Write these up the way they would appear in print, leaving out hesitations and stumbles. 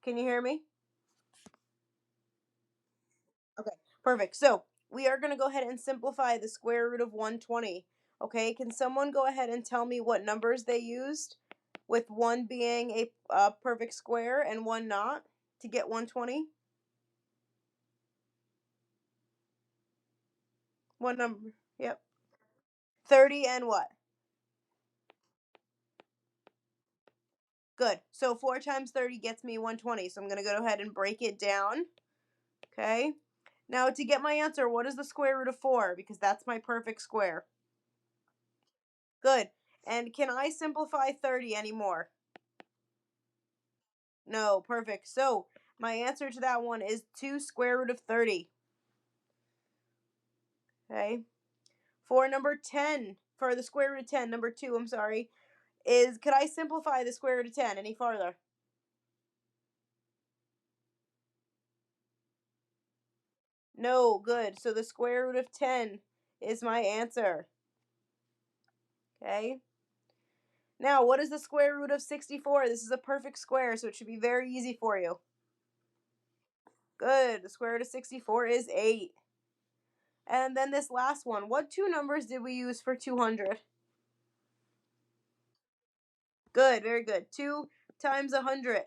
Can you hear me? Okay, perfect. So we are going to go ahead and simplify the square root of 120. Okay, can someone go ahead and tell me what numbers they used, with one being a perfect square and one not, to get 120? What number? Yep. 30 and what? Good. So 4 times 30 gets me 120. So I'm going to go ahead and break it down. Okay. Now to get my answer, what is the square root of 4? Because that's my perfect square. Good. And can I simplify 30 anymore? No, perfect. So my answer to that one is 2 square root of 30. Okay. For number 10, for the square root of 10, number 2, I'm sorry, could I simplify the square root of 10 any farther? No, good. So the square root of 10 is my answer. Okay. Now, what is the square root of 64? This is a perfect square, so it should be very easy for you. Good. The square root of 64 is 8. And then this last one, what two numbers did we use for 200? Good, very good. 2 times 100.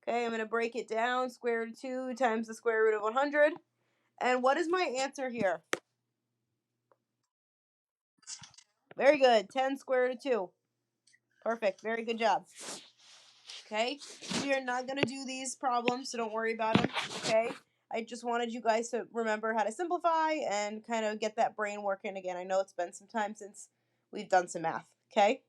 Okay, I'm going to break it down. Square root of 2 times the square root of 100. And what is my answer here? Very good. 10 square root of 2. Perfect. Very good job. Okay, we are not going to do these problems, so don't worry about them. Okay, I just wanted you guys to remember how to simplify and kind of get that brain working again. I know it's been some time since we've done some math. Okay,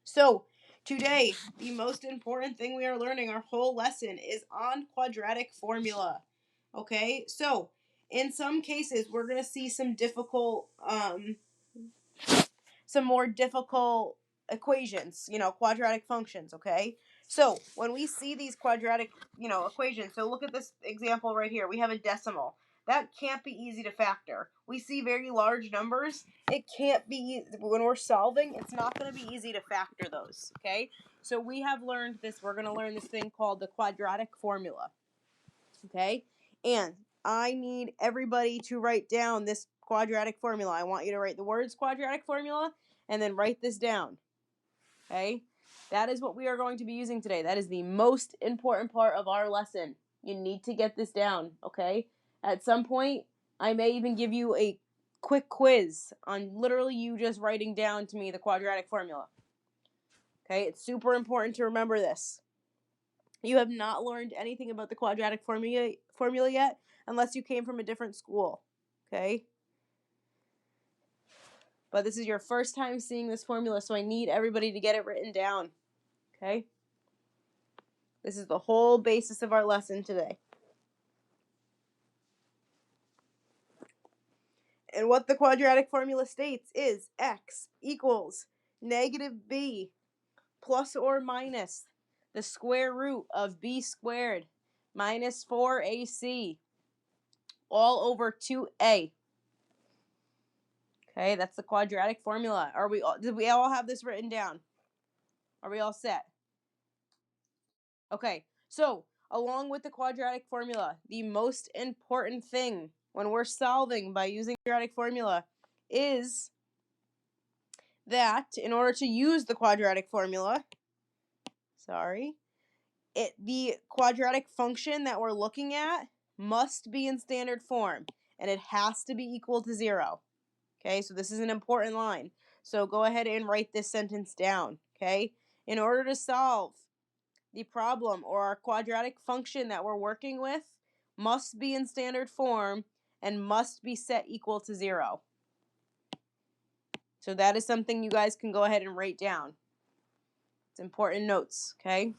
so today, the most important thing we are learning, our whole lesson, is on quadratic formula. Okay, so in some cases, we're going to see some more difficult equations, quadratic functions, okay? So when we see these quadratic, equations, so look at this example right here. We have a decimal. That can't be easy to factor. We see very large numbers. It can't be, when we're solving, it's not going to be easy to factor those, okay? So we have learned this. We're going to learn this thing called the quadratic formula, okay? And I need everybody to write down this quadratic formula. I want you to write the words quadratic formula and then write this down. Okay? That is what we are going to be using today. That is the most important part of our lesson. You need to get this down, okay? At some point, I may even give you a quick quiz on literally you just writing down to me the quadratic formula. Okay? It's super important to remember this. You have not learned anything about the quadratic formula yet unless you came from a different school, okay? But this is your first time seeing this formula, so I need everybody to get it written down, okay? This is the whole basis of our lesson today. And what the quadratic formula states is x equals negative b plus or minus the square root of b squared minus 4ac all over 2a. Okay, that's the quadratic formula. Did we all have this written down? Are we all set? Okay, so along with the quadratic formula, the most important thing when we're solving by using quadratic formula is that in order to use the quadratic formula, the quadratic function that we're looking at must be in standard form, and it has to be equal to 0. Okay, so this is an important line. So go ahead and write this sentence down, okay? In order to solve the problem or our quadratic function that we're working with must be in standard form and must be set equal to 0. So that is something you guys can go ahead and write down. It's important notes, okay?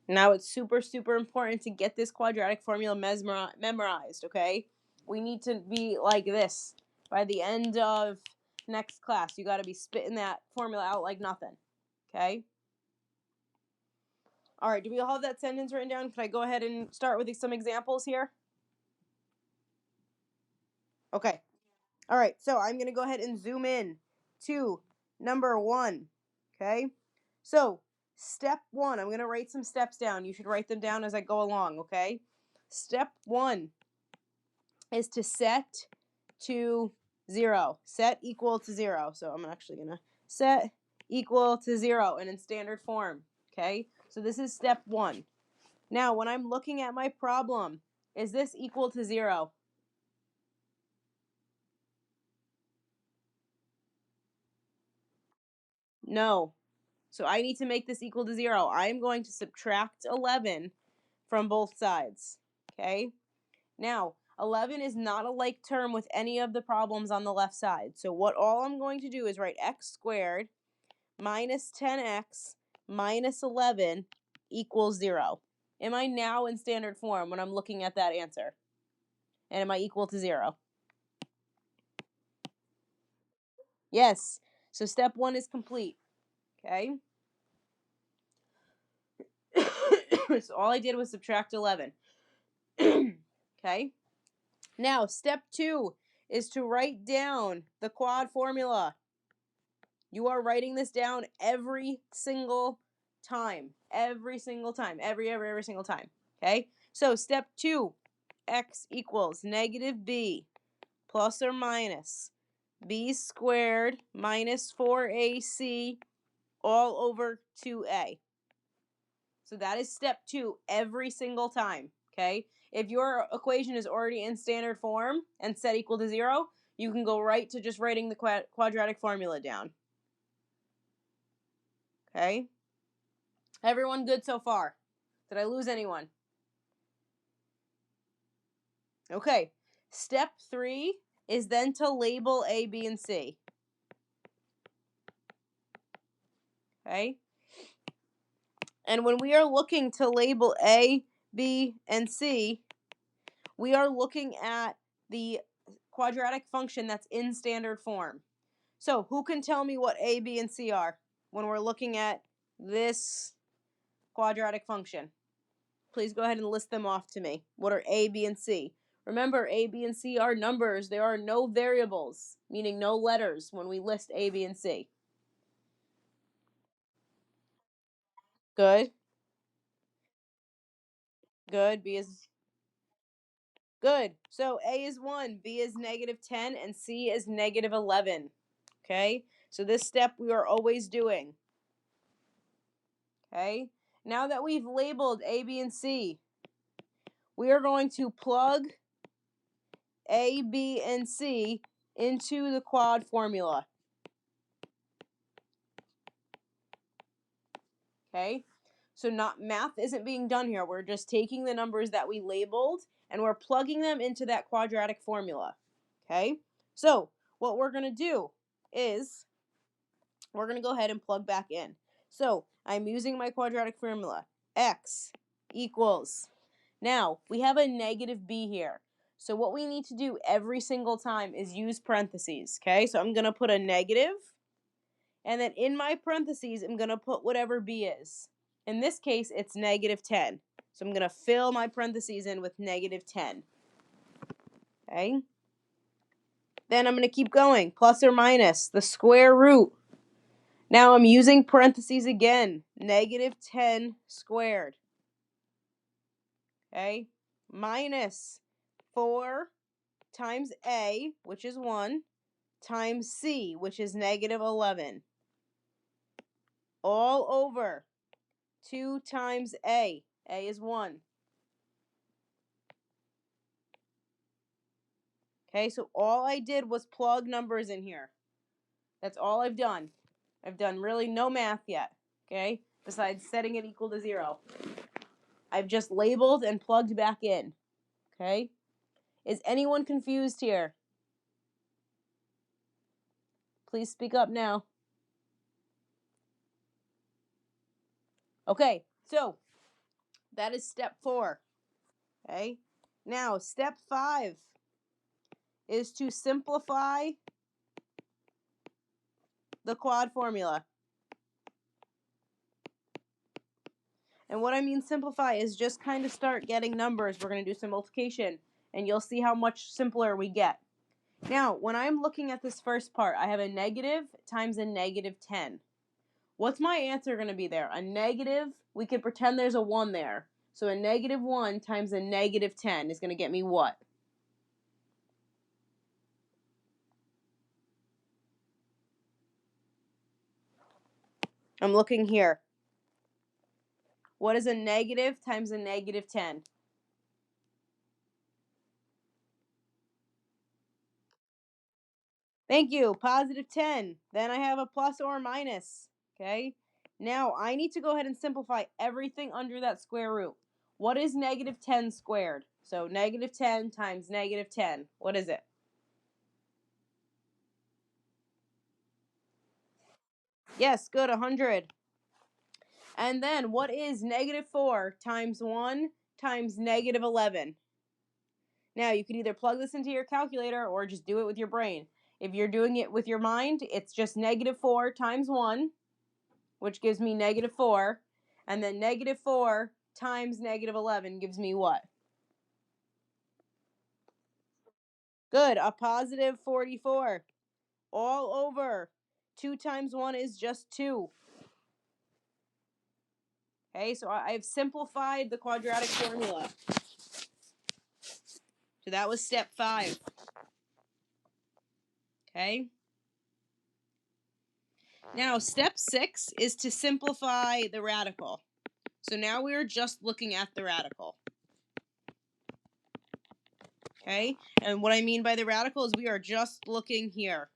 Now it's super, super important to get this quadratic formula memorized, okay? We need to be like this. By the end of next class, you got to be spitting that formula out like nothing, okay? All right, do we all have that sentence written down? Can I go ahead and start with some examples here? Okay. All right, so I'm going to go ahead and zoom in to number 1. Okay? So, step 1, I'm going to write some steps down. You should write them down as I go along, okay? Step 1 is to set to 0. Set equal to 0. So, I'm actually going to set equal to 0 and in standard form, okay? So, this is step 1. Now, when I'm looking at my problem, is this equal to 0? No. So I need to make this equal to 0. I'm going to subtract 11 from both sides. Okay? Now, 11 is not a like term with any of the problems on the left side. So all I'm going to do is write x squared minus 10x minus 11 equals 0. Am I now in standard form when I'm looking at that answer? And am I equal to 0? Yes. So step 1 is complete. Okay? So all I did was subtract 11. Okay? Now, step 2 is to write down the quad formula. You are writing this down every single time. Every single time. Every single time. Okay? So, step 2, x equals negative b plus or minus b squared minus 4ac all over 2a. So that is step 2 every single time, okay? If your equation is already in standard form and set equal to 0, you can go right to just writing the quadratic formula down. Okay? Everyone good so far? Did I lose anyone? Okay. Step 3 is then to label A, B, and C. Okay? And when we are looking to label A, B, and C, we are looking at the quadratic function that's in standard form. So who can tell me what A, B, and C are when we're looking at this quadratic function? Please go ahead and list them off to me. What are A, B, and C? Remember, A, B, and C are numbers. There are no variables, meaning no letters when we list A, B, and C. Good. Good. B is good. So A is 1, B is negative 10, and C is negative 11. Okay? So this step we are always doing. Okay? Now that we've labeled A, B, and C, we are going to plug A, B, and C into the quad formula. Okay? So math isn't being done here. We're just taking the numbers that we labeled and we're plugging them into that quadratic formula. Okay? So what we're going to do is we're going to go ahead and plug back in. So I'm using my quadratic formula. X equals. Now, we have a negative b here. So what we need to do every single time is use parentheses. Okay? So I'm going to put a negative. And then in my parentheses, I'm going to put whatever b is. In this case, it's negative 10. So I'm going to fill my parentheses in with negative 10. Okay? Then I'm going to keep going. Plus or minus the square root. Now I'm using parentheses again. Negative 10 squared. Okay? Minus 4 times a, which is 1, times c, which is negative 11. All over 2 times a. A is 1. Okay, so all I did was plug numbers in here. That's all I've done. I've done really no math yet, okay, besides setting it equal to 0. I've just labeled and plugged back in, okay? Is anyone confused here? Please speak up now. Okay, so that is step 4, okay? Now, step 5 is to simplify the quad formula. And what I mean simplify is just kind of start getting numbers. We're going to do some multiplication, and you'll see how much simpler we get. Now, when I'm looking at this first part, I have a negative times a negative 10. What's my answer going to be there? A negative, we could pretend there's a 1 there. So a negative 1 times a negative 10 is going to get me what? I'm looking here. What is a negative times a negative 10? Thank you, positive 10. Then I have a plus or minus, okay? Now, I need to go ahead and simplify everything under that square root. What is negative 10 squared? So negative 10 times negative 10. What is it? Yes, good, 100. And then what is negative 4 times 1 times negative 11? Now, you can either plug this into your calculator or just do it with your brain. If you're doing it with your mind, it's just negative 4 times 1, which gives me negative 4. And then negative 4 times negative 11 gives me what? Good, a positive 44. All over. 2 times 1 is just 2. Okay, so I've simplified the quadratic formula. So that was step 5. Okay. Now, step 6 is to simplify the radical. So now we are just looking at the radical. Okay, and what I mean by the radical is we are just looking here.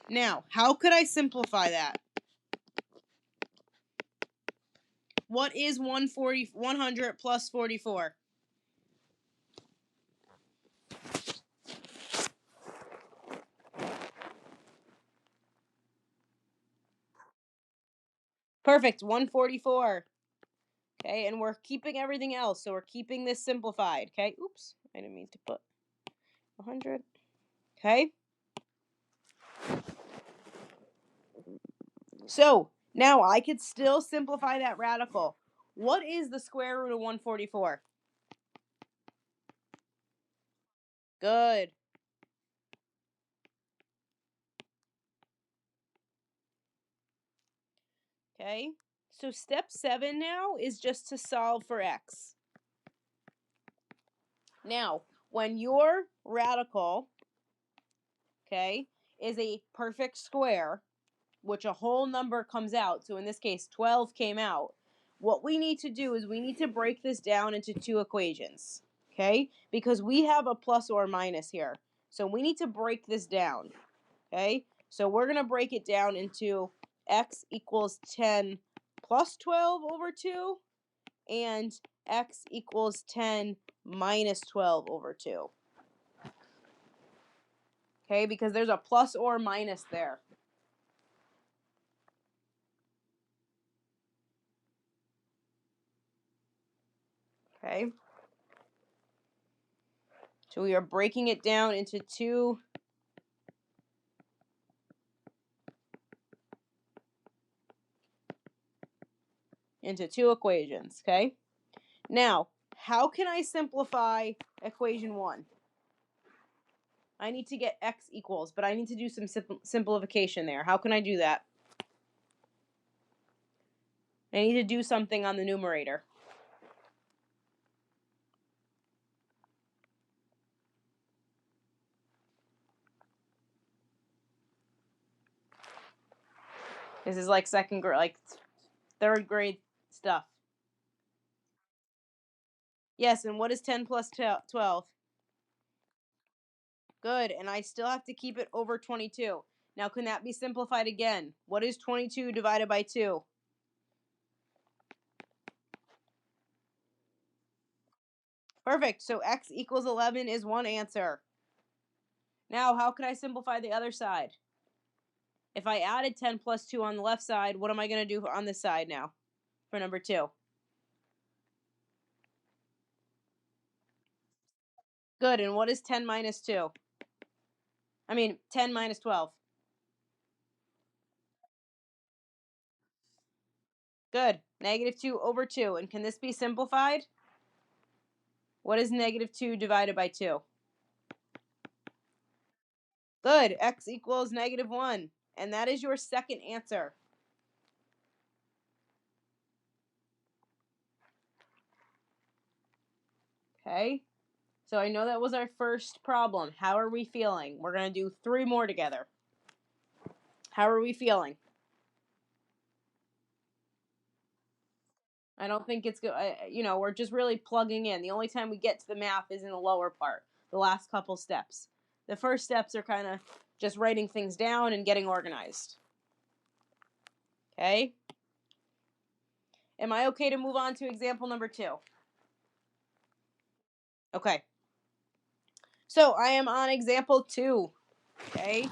Now, how could I simplify that? What is 100 plus 44? Perfect, 144. Okay, and we're keeping everything else, so we're keeping this simplified. Okay, oops, I didn't mean to put 100. Okay. So, now I could still simplify that radical. What is the square root of 144? Good. Okay, so step 7 now is just to solve for x. Now, when your radical, okay, is a perfect square, which a whole number comes out, so in this case 12 came out, what we need to do is we need to break this down into 2 equations, okay? Because we have a plus or minus here. So we need to break this down, okay? So we're going to break it down into x equals 10 plus 12 over 2 and x equals 10 minus 12 over 2. Okay, because there's a plus or minus there. Okay. So we are breaking it down into two equations, okay? Now, how can I simplify equation 1? I need to get x equals, but I need to do some simplification there. How can I do that? I need to do something on the numerator. This is like second grade, like third grade stuff. Yes, and what is 10 plus 12? Good, and I still have to keep it over 22. Now, can that be simplified again? What is 22 divided by 2? Perfect, so x equals 11 is one answer. Now, how can I simplify the other side? If I added 10 plus 2 on the left side, what am I going to do on this side now for number 2? Good, and what is 10 minus 2? 10 minus 12. Good. -2/2. And can this be simplified? What is -2 divided by 2? Good. X equals -1. And that is your second answer. Okay. So I know that was our first problem. How are we feeling? We're going to do 3 more together. How are we feeling? I don't think it's good. We're just really plugging in. The only time we get to the math is in the lower part, the last couple steps. The first steps are kind of just writing things down and getting organized. Okay? Am I okay to move on to example number 2? Okay. So I am on example 2. Okay?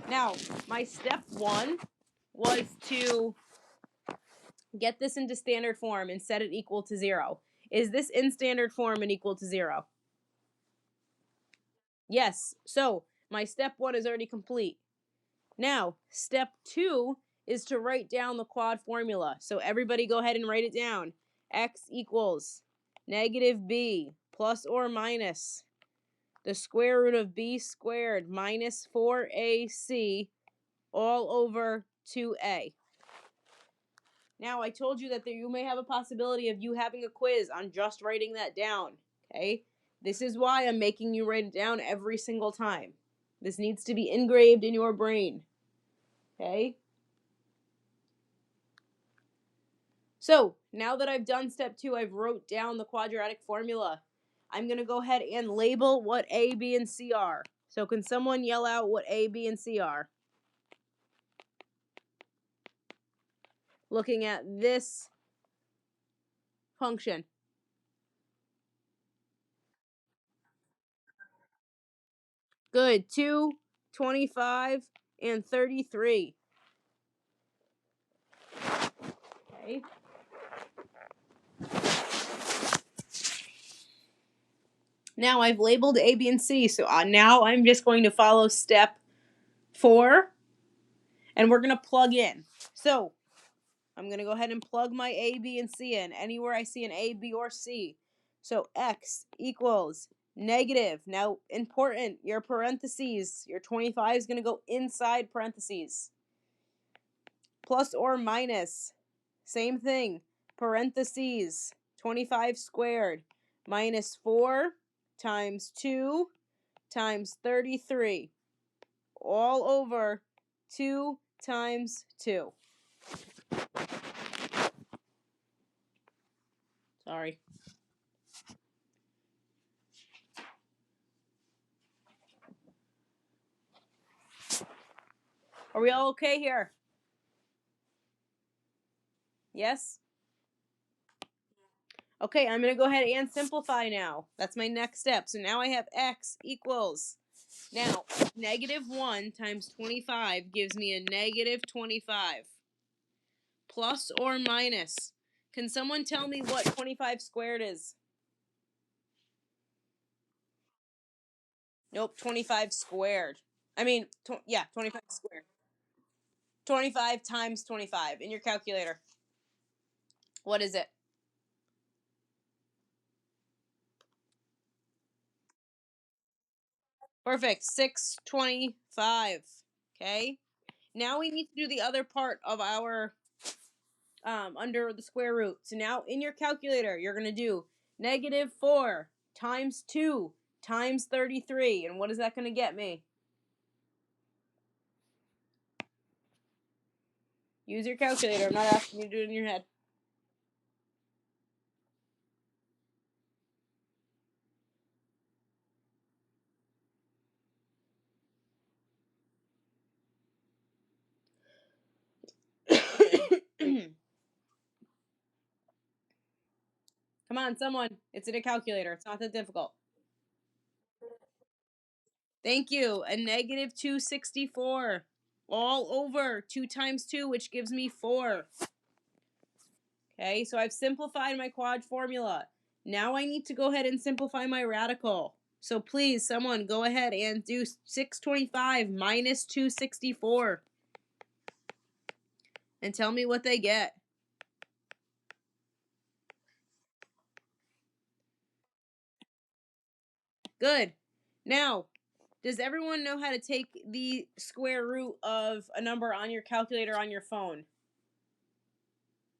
Now, my step 1 was to get this into standard form and set it equal to 0. Is this in standard form and equal to 0? Yes. So my step 1 is already complete. Now, step 2 is to write down the quad formula. So everybody go ahead and write it down. X equals -b plus or minus the square root of b squared minus 4ac all over 2a. Now, I told you that you may have a possibility of you having a quiz on just writing that down, okay? This is why I'm making you write it down every single time. This needs to be engraved in your brain, okay? So, now that I've done step 2, I've wrote down the quadratic formula. I'm going to go ahead and label what A, B, and C are. So, can someone yell out what A, B, and C are? Looking at this function. Good. 2, 25, and 33. Okay. Now I've labeled A, B, and C. So now I'm just going to follow step 4. And we're going to plug in. So I'm going to go ahead and plug my A, B, and C in. Anywhere I see an A, B, or C. So X equals negative. Now, important, your parentheses, your 25 is going to go inside parentheses. Plus or minus, same thing. Parentheses, 25 squared minus 4 times 2 times 33. All over 2 times 2. Sorry. Are we all okay here? Yes? Okay, I'm going to go ahead and simplify now. That's my next step. So now I have X equals. Now, -1 times 25 gives me a -25. Plus or minus. Can someone tell me what 25 squared is? Nope, 25 squared. I mean, 25 squared. 25 times 25 in your calculator. What is it? Perfect. 625. Okay. Now we need to do the other part of our under the square root. So now in your calculator, you're going to do -4 times 2 times 33. And what is that going to get me? Use your calculator. I'm not asking you to do it in your head. Come on, someone. It's in a calculator. It's not that difficult. Thank you. A -264. All over 2 times 2, which gives me 4. Okay, so I've simplified my quad formula. Now I need to go ahead and simplify my radical. So please, someone go ahead and do 625 minus 264. And tell me what they get. Good. Now, does everyone know how to take the square root of a number on your calculator on your phone?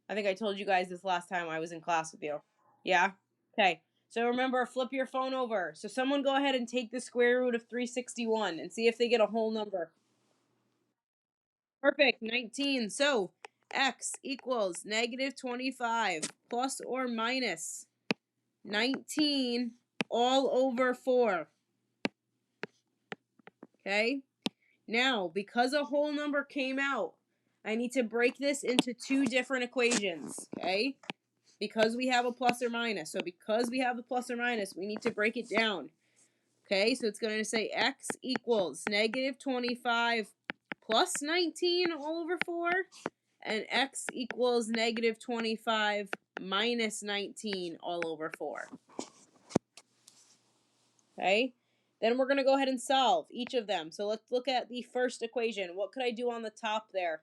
I think I told you guys this last time I was in class with you. Yeah? Okay. So remember, flip your phone over. So someone go ahead and take the square root of 361 and see if they get a whole number. Perfect. 19. So x equals negative 25 plus or minus 19 all over 4. Okay? Now, because a whole number came out, I need to break this into two different equations. Okay? Because we have a plus or minus. So because we have the plus or minus, we need to break it down. Okay, so it's going to say x equals negative 25 plus 19 all over 4. And x equals negative 25 minus 19 all over 4. Okay, then we're going to go ahead and solve each of them. So let's look at the first equation. What could I do on the top there?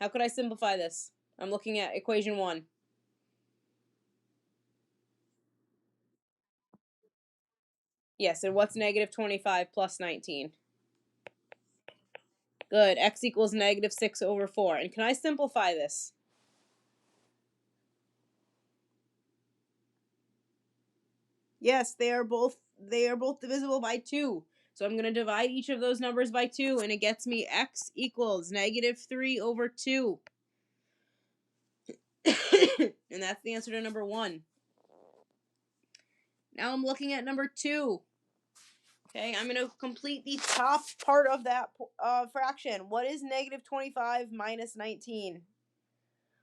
How could I simplify this? I'm looking at equation 1. Yes, and what's negative 25 plus 19? Good. X equals negative 6 over 4. And can I simplify this? Yes, they are both divisible by 2. So I'm going to divide each of those numbers by 2, and it gets me x equals negative 3 over 2. And that's the answer to number 1. Now I'm looking at number 2. Okay, I'm going to complete the top part of that fraction. What is negative 25 minus 19?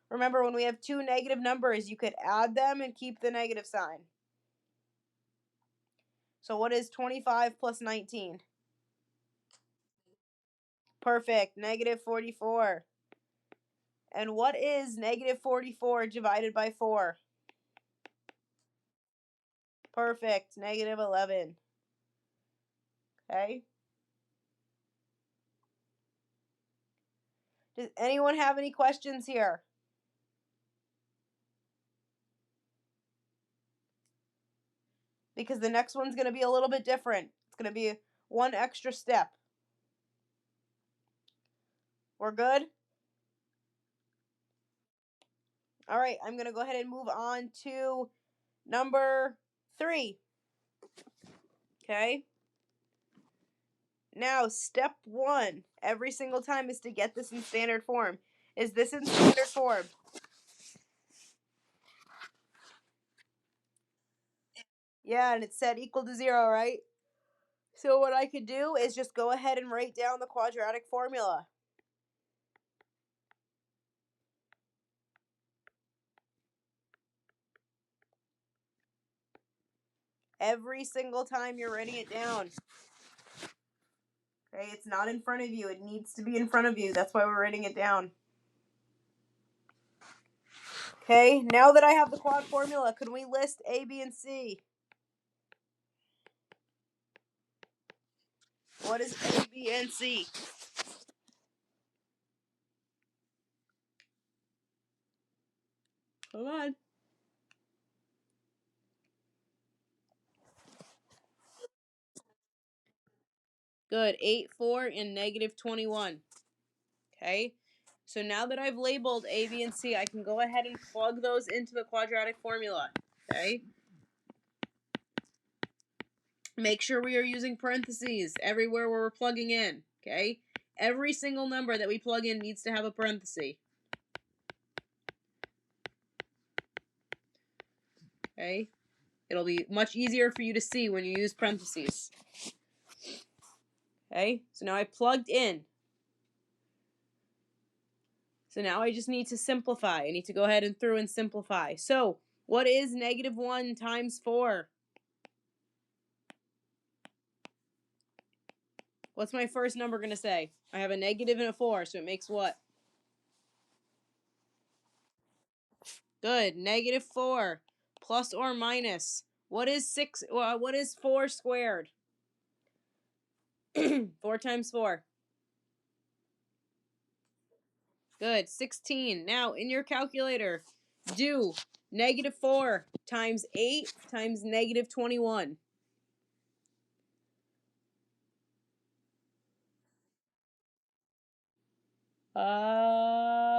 Remember, when we have two negative numbers, you could add them and keep the negative sign. So what is 25 plus 19? Perfect. Negative 44. And what is negative 44 divided by 4? Perfect. Negative 11. Okay. Does anyone have any questions here? Because the next one's going to be a little bit different. It's going to be one extra step. We're good? All right, I'm going to go ahead and move on to number 3. Okay. Now, step 1, every single time, is to get this in standard form. Is this in standard form? Yeah, and it said equal to 0, right? So what I could do is just go ahead and write down the quadratic formula. Every single time you're writing it down. Okay, it's not in front of you. It needs to be in front of you. That's why we're writing it down. Okay, now that I have the quad formula, can we list A, B, and C? What is A, B, and C? Come on. Good. 8, 4, and negative 21. Okay. So now that I've labeled A, B, and C, I can go ahead and plug those into the quadratic formula. Okay. Make sure we are using parentheses everywhere where we're plugging in. Okay. Every single number that we plug in needs to have a parenthesis. Okay. It'll be much easier for you to see when you use parentheses. Okay. So now I plugged in. So now I just need to simplify. I need to go ahead and through and simplify. So what is negative 1 times 4? What's my first number going to say? I have a negative and a 4, so it makes what? Good. Negative 4 plus or minus. What is 6? What is 4 squared? 4 times 4. Good. 16. Now, in your calculator, do -4 times 8 times -21.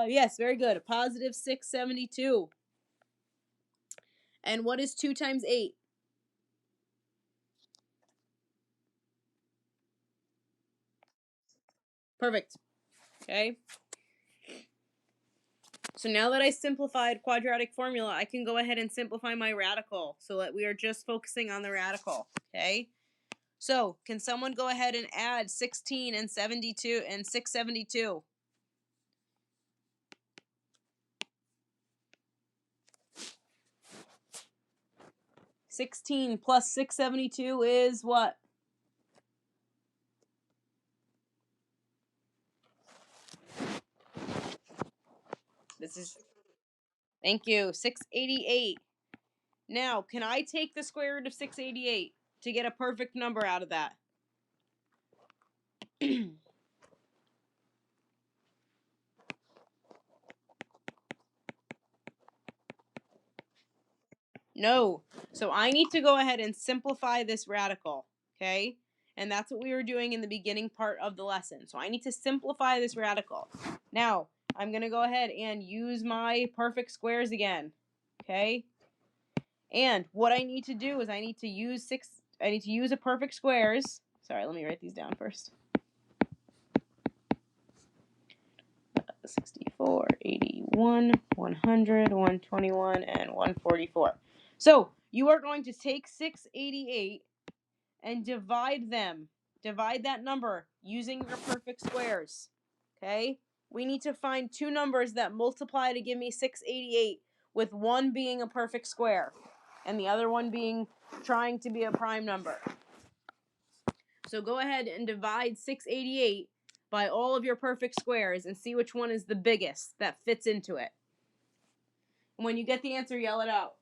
Yes, very good. A positive 672. And what is 2 times 8? Perfect. Okay. So now that I simplified quadratic formula, I can go ahead and simplify my radical so that we are just focusing on the radical. Okay. So can someone go ahead and add 16 and 72 and 672? 16 plus 672 is what? This is, thank you, 688. Now, can I take the square root of 688 to get a perfect number out of that? No. So I need to go ahead and simplify this radical, okay? And that's what we were doing in the beginning part of the lesson. So I need to simplify this radical. Now, I'm going to go ahead and use my perfect squares again, okay? And what I need to do is I need to use a perfect squares. Sorry, let me write these down first. 64, 81, 100, 121, and 144. So you are going to take 688 and divide them. Divide that number using your perfect squares. Okay? We need to find two numbers that multiply to give me 688, with one being a perfect square and the other one being trying to be a prime number. So go ahead and divide 688 by all of your perfect squares and see which one is the biggest that fits into it. And when you get the answer, yell it out.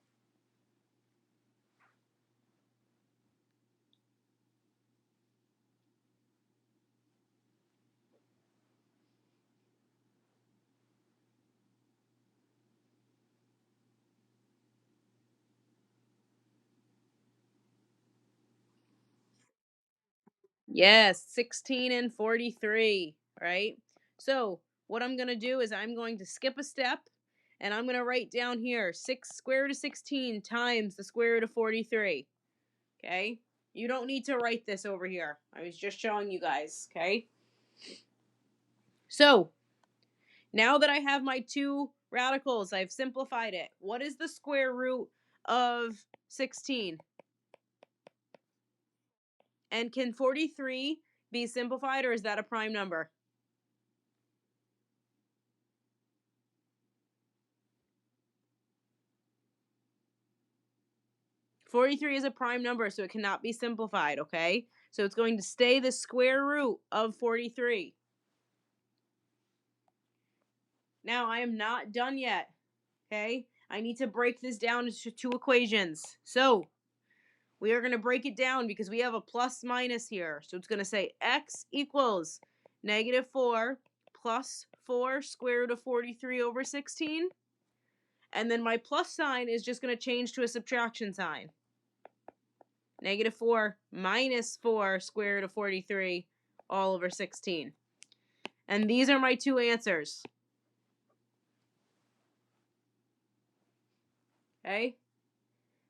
Yes, 16 and 43, right? So what I'm going to do is I'm going to skip a step, and I'm going to write down here square root of 16 times the square root of 43. Okay? You don't need to write this over here. I was just showing you guys, okay? So now that I have my two radicals, I've simplified it. What is the square root of 16? And can 43 be simplified, or is that a prime number? 43 is a prime number, so it cannot be simplified, okay? So it's going to stay the square root of 43. Now, I am not done yet, okay? I need to break this down into two equations. So we are going to break it down because we have a plus minus here. So it's going to say x equals -4 plus 4 square root of 43 over 16. And then my plus sign is just going to change to a subtraction sign. -4 minus 4 square root of 43 all over 16. And these are my two answers. Okay?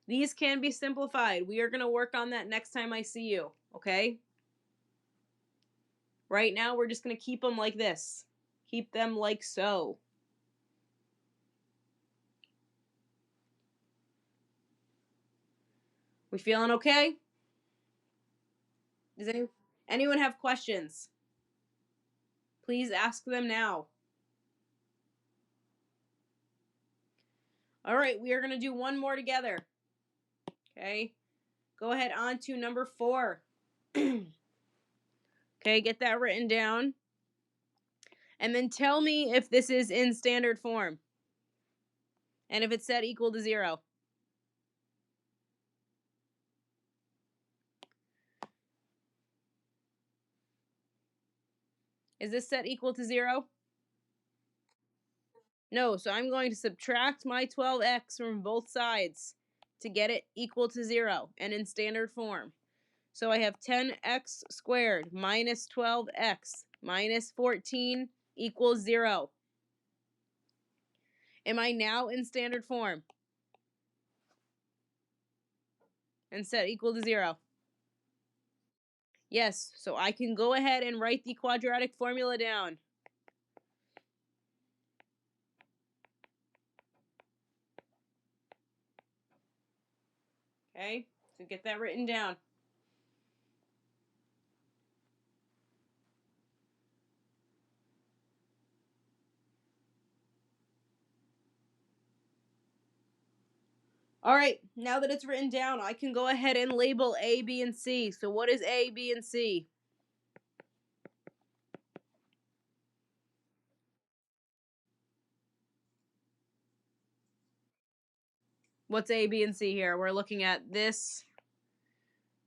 These can be simplified. We are going to work on that next time I see you. Okay? Right now, we're just going to keep them like this. Keep them like so. We feeling okay? Does anyone have questions? Please ask them now. All right, we are going to do one more together. Okay? Go ahead on to number 4. Okay, get that written down. And then tell me if this is in standard form. And if it's set equal to 0. Is this set equal to 0? No, so I'm going to subtract my 12x from both sides to get it equal to 0 and in standard form. So I have 10x squared minus 12x minus 14 equals 0. Am I now in standard form? And set equal to 0. Yes, so I can go ahead and write the quadratic formula down. Okay, so get that written down. All right, now that it's written down, I can go ahead and label A, B, and C. So what is A, B, and C? What's A, B, and C here? We're looking at this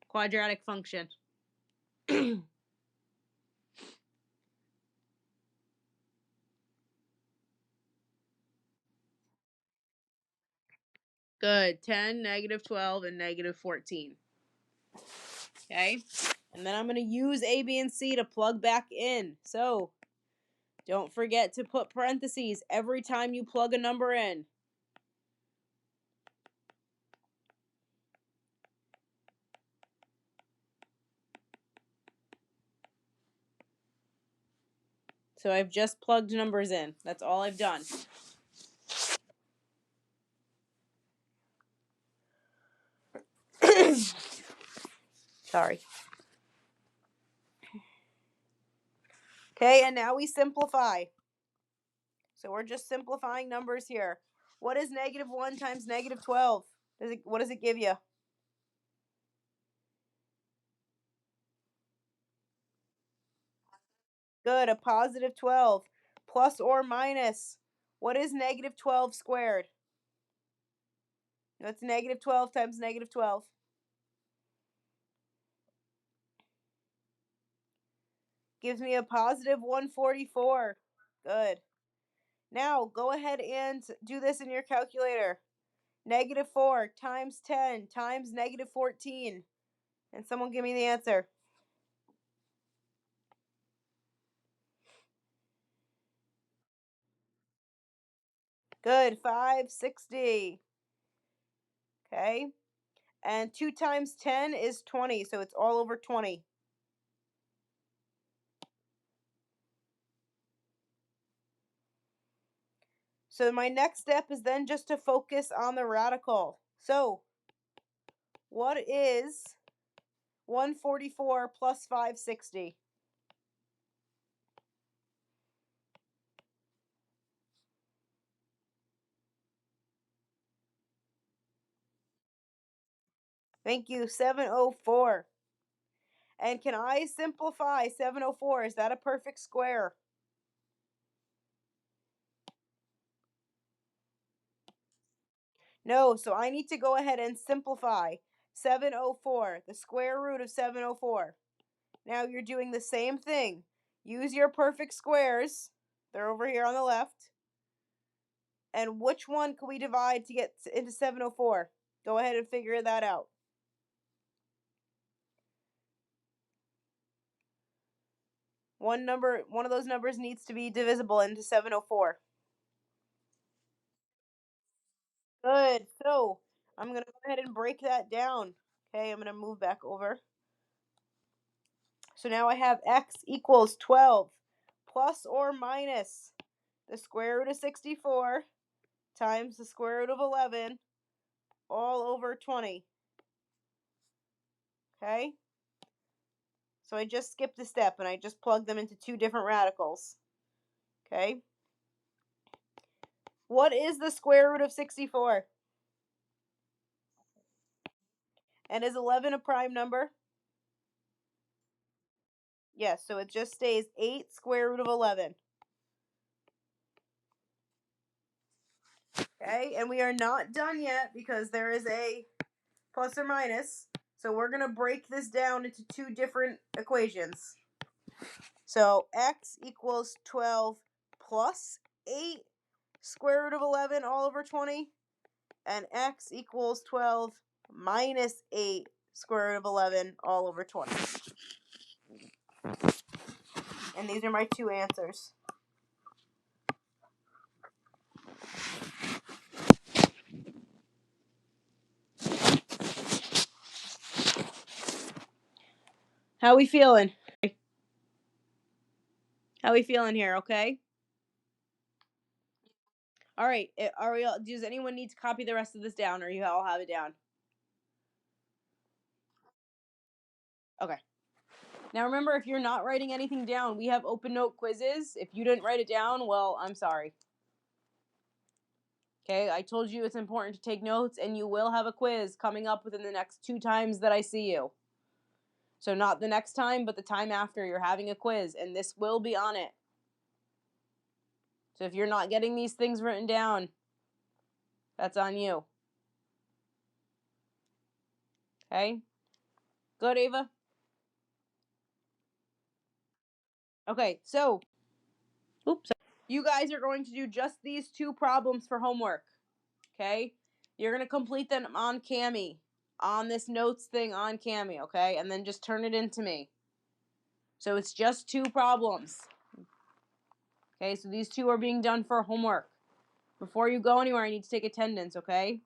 quadratic function. Good. 10, negative 12, and negative 14. Okay? And then I'm going to use A, B, and C to plug back in. So, don't forget to put parentheses every time you plug a number in. So I've just plugged numbers in. That's all I've done. Sorry. Okay, and now we simplify. So we're just simplifying numbers here. What is negative 1 times negative 12? What does it give you? Good, a positive 12. Plus or minus. What is negative 12 squared? That's negative 12 times negative 12. Gives me a positive 144. Good. Now, go ahead and do this in your calculator. Negative 4 times 10 times negative 14. And someone give me the answer. Good, 560. Okay. And 2 times 10 is 20, so it's all over 20. So my next step is then just to focus on the radical. So, what is 144 plus 560? Thank you, 704. And can I simplify 704? Is that a perfect square? No, so I need to go ahead and simplify 704, the square root of 704. Now you're doing the same thing. Use your perfect squares. They're over here on the left. And which one can we divide to get into 704? Go ahead and figure that out. One of those numbers needs to be divisible into 704. Good. So I'm going to go ahead and break that down. Okay, I'm going to move back over. So now I have x equals 12 plus or minus the square root of 64 times the square root of 11 all over 20. Okay? So I just skipped a step and I just plugged them into two different radicals. Okay? What is the square root of 64? And is 11 a prime number? Yes, so it just stays 8 square root of 11. Okay, and we are not done yet because there is a plus or minus. So we're going to break this down into two different equations. So x equals 12 plus 8 square root of 11 all over 20, and x equals 12 minus 8 square root of 11 all over 20. And these are my two answers. How we feeling? How we feeling here, okay? All right, does anyone need to copy the rest of this down, or you all have it down? Okay. Now remember, if you're not writing anything down, we have open note quizzes. If you didn't write it down, well, I'm sorry. Okay, I told you it's important to take notes, and you will have a quiz coming up within the next 2 times that I see you. So not the next time, but the time after, you're having a quiz, and this will be on it. So if you're not getting these things written down, that's on you. Okay? Good, Ava? Okay, so, oops. You guys are going to do just these 2 problems for homework. Okay? You're going to complete them on Cami, on this notes thing on Cami, okay? And then just turn it in to me. So it's just 2 problems. Okay, so these 2 are being done for homework. Before you go anywhere, I need to take attendance, okay?